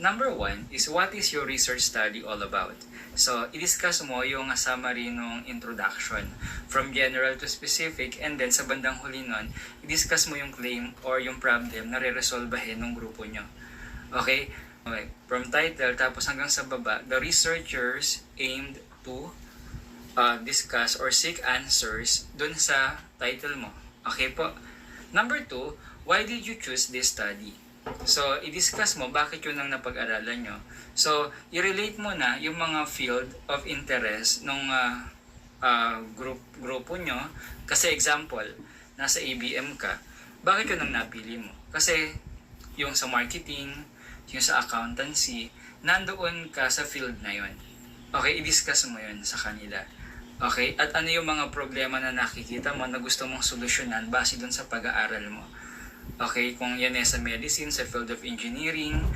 number 1 is what is your research study all about? So, i-discuss mo yung summary ng introduction from general to specific, and then sa bandang huli nun, i-discuss mo yung claim or yung problem na re-resolvahin ng grupo nyo. Okay? Okay? From title, tapos hanggang sa baba, the researchers aimed to discuss or seek answers dun sa title mo. Okay po? Number 2, why did you choose this study? So, i-discuss mo bakit yun ang napag-aralan nyo. So, i-relate mo na yung mga field of interest ng grupo nyo. Kasi example, nasa ABM ka, bakit yun ang napili mo? Kasi yung sa marketing, yung sa accountancy, nandoon ka sa field na yun. Okay, i-discuss mo yun sa kanila. Okay, at ano yung mga problema na nakikita mo na gusto mong solusyonan base dun sa pag-aaral mo. Okay, kung yan ay sa medicine, sa field of engineering, okay.